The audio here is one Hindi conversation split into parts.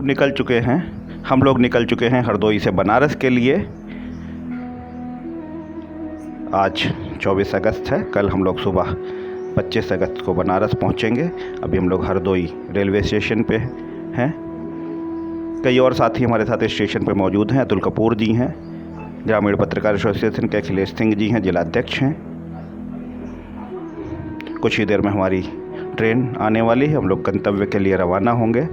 निकल चुके हैं। हम लोग निकल चुके हैं हरदोई से बनारस के लिए। आज 24 अगस्त है। कल हम लोग सुबह 25 अगस्त को बनारस पहुंचेंगे। अभी हम लोग हरदोई रेलवे स्टेशन पे हैं। कई और साथी हमारे साथ स्टेशन पे मौजूद हैं। अतुल कपूर जी हैं, ग्रामीण पत्रकार एसोसिएशन के अखिलेश सिंह जी हैं, जिलाध्यक्ष हैं। कुछ ही देर में हमारी ट्रेन आने वाली है। हम लोग गंतव्य के लिए रवाना होंगे।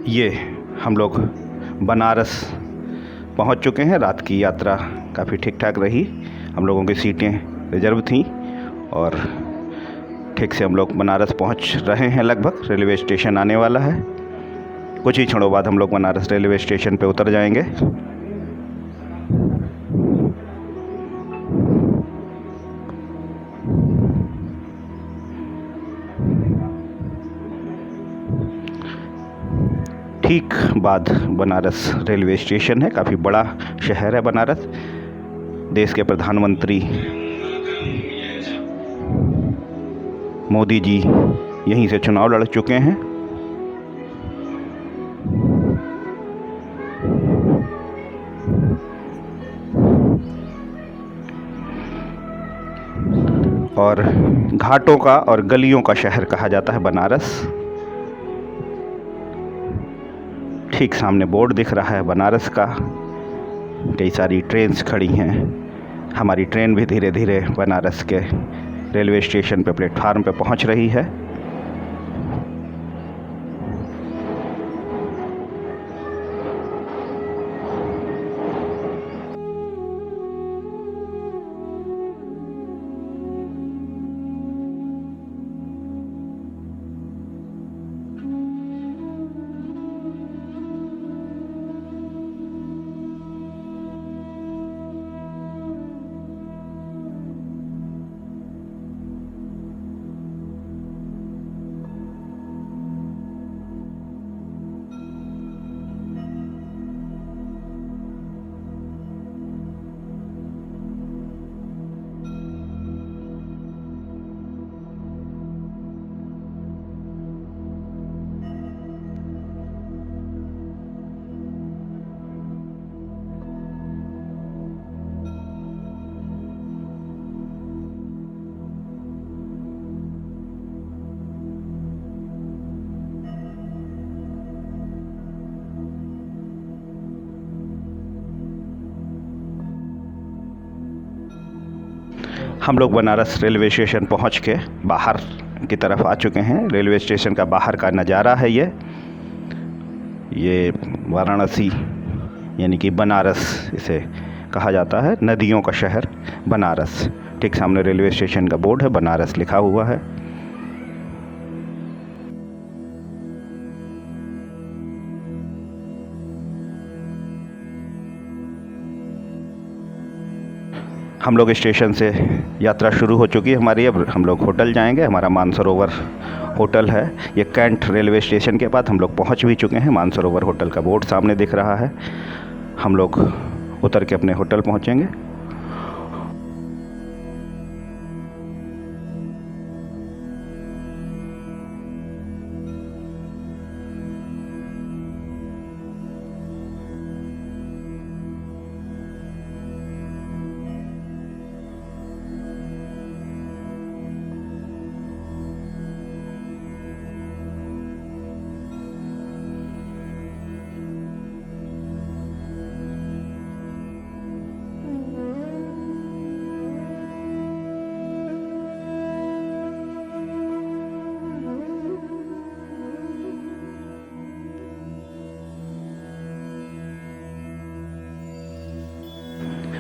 ये हम लोग बनारस पहुंच चुके हैं। रात की यात्रा काफ़ी ठीक ठाक रही। हम लोगों की सीटें रिजर्व थीं और ठीक से हम लोग बनारस पहुंच रहे हैं। लगभग रेलवे स्टेशन आने वाला है। कुछ ही क्षणों बाद हम लोग बनारस रेलवे स्टेशन पे उतर जाएंगे। ठीक बाद बनारस रेलवे स्टेशन है। काफ़ी बड़ा शहर है बनारस। देश के प्रधानमंत्री मोदी जी यहीं से चुनाव लड़ चुके हैं। और घाटों का और गलियों का शहर कहा जाता है बनारस। ठीक सामने बोर्ड दिख रहा है बनारस का। कई सारी ट्रेन्स खड़ी हैं। हमारी ट्रेन भी धीरे धीरे बनारस के रेलवे स्टेशन पे प्लेटफार्म पे पहुंच रही है। हम लोग बनारस रेलवे स्टेशन पहुंच के बाहर की तरफ आ चुके हैं। रेलवे स्टेशन का बाहर का नज़ारा है ये वाराणसी यानी कि बनारस इसे कहा जाता है। नदियों का शहर बनारस। ठीक सामने रेलवे स्टेशन का बोर्ड है, बनारस लिखा हुआ है। हम लोग स्टेशन से यात्रा शुरू हो चुकी है हमारी। अब हम लोग होटल जाएंगे। हमारा मानसरोवर होटल है। ये कैंट रेलवे स्टेशन के बाद हम लोग पहुंच भी चुके हैं। मानसरोवर होटल का बोर्ड सामने दिख रहा है। हम लोग उतर के अपने होटल पहुंचेंगे।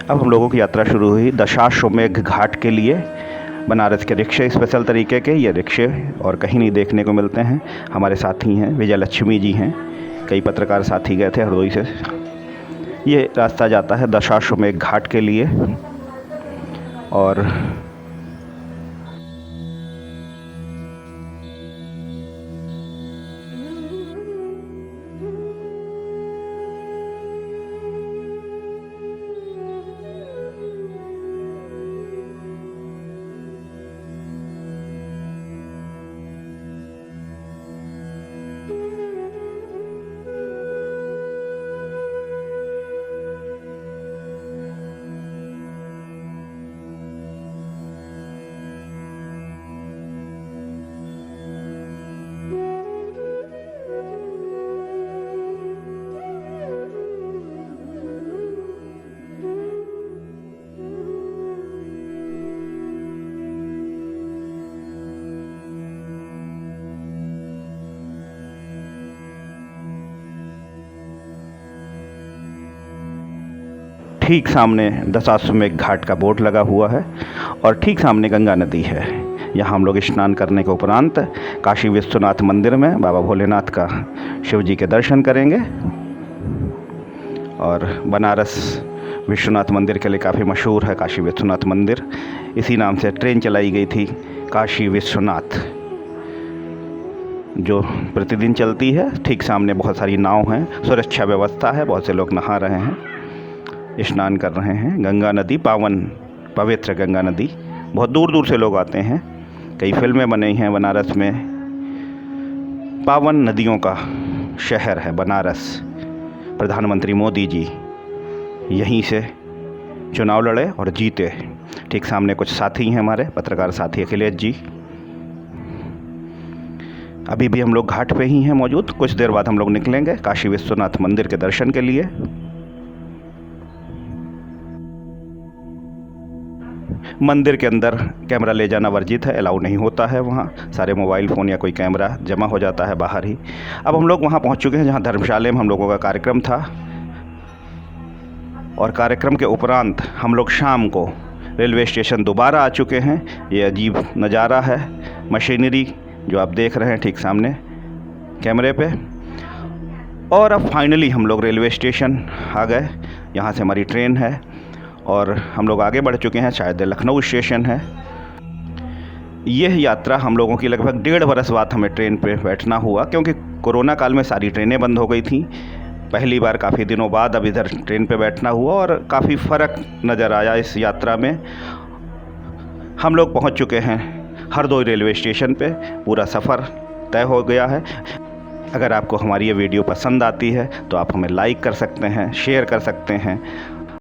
अब हम लोगों की यात्रा शुरू हुई दशाश्वमेध घाट के लिए। बनारस के रिक्शे स्पेशल तरीके के ये रिक्शे और कहीं नहीं देखने को मिलते हैं। हमारे साथी हैं, विजय लक्ष्मी जी हैं। कई पत्रकार साथी गए थे हरदोई से। ये रास्ता जाता है दशाश्वमेध घाट के लिए। और ठीक सामने दशाश्वमेध घाट का बोर्ड लगा हुआ है और ठीक सामने गंगा नदी है। यहाँ हम लोग स्नान करने के उपरांत काशी विश्वनाथ मंदिर में बाबा भोलेनाथ का शिव जी के दर्शन करेंगे। और बनारस विश्वनाथ मंदिर के लिए काफ़ी मशहूर है काशी विश्वनाथ मंदिर। इसी नाम से ट्रेन चलाई गई थी काशी विश्वनाथ, जो प्रतिदिन चलती है। ठीक सामने बहुत सारी नाव हैं, सुरक्षा व्यवस्था है, बहुत से लोग नहा रहे हैं, स्नान कर रहे हैं। गंगा नदी पावन पवित्र गंगा नदी, बहुत दूर दूर से लोग आते हैं। कई फिल्में बनी हैं बनारस में। पावन नदियों का शहर है बनारस। प्रधानमंत्री मोदी जी यहीं से चुनाव लड़े और जीते। ठीक सामने कुछ साथी हैं हमारे, पत्रकार साथी अखिलेश जी। अभी भी हम लोग घाट पे ही हैं मौजूद। कुछ देर बाद हम लोग निकलेंगे काशी विश्वनाथ मंदिर के दर्शन के लिए। मंदिर के अंदर कैमरा ले जाना वर्जित है, अलाउ नहीं होता है। वहाँ सारे मोबाइल फ़ोन या कोई कैमरा जमा हो जाता है बाहर ही। अब हम लोग वहाँ पहुँच चुके हैं जहाँ धर्मशाला में हम लोगों का कार्यक्रम था। और कार्यक्रम के उपरांत हम लोग शाम को रेलवे स्टेशन दोबारा आ चुके हैं। ये अजीब नज़ारा है, मशीनरी जो आप देख रहे हैं ठीक सामने कैमरे पे। और अब फाइनली हम लोग रेलवे स्टेशन आ गए। यहाँ से हमारी ट्रेन है और हम लोग आगे बढ़ चुके हैं। शायद लखनऊ स्टेशन है। यह यात्रा हम लोगों की लगभग 1.5 बरस बाद हमें ट्रेन पे बैठना हुआ, क्योंकि कोरोना काल में सारी ट्रेनें बंद हो गई थी। पहली बार काफ़ी दिनों बाद अब इधर ट्रेन पे बैठना हुआ और काफ़ी फ़र्क नज़र आया इस यात्रा में। हम लोग पहुंच चुके हैं हरदोई रेलवे स्टेशन पे। पूरा सफ़र तय हो गया है। अगर आपको हमारी ये वीडियो पसंद आती है तो आप हमें लाइक कर सकते हैं, शेयर कर सकते हैं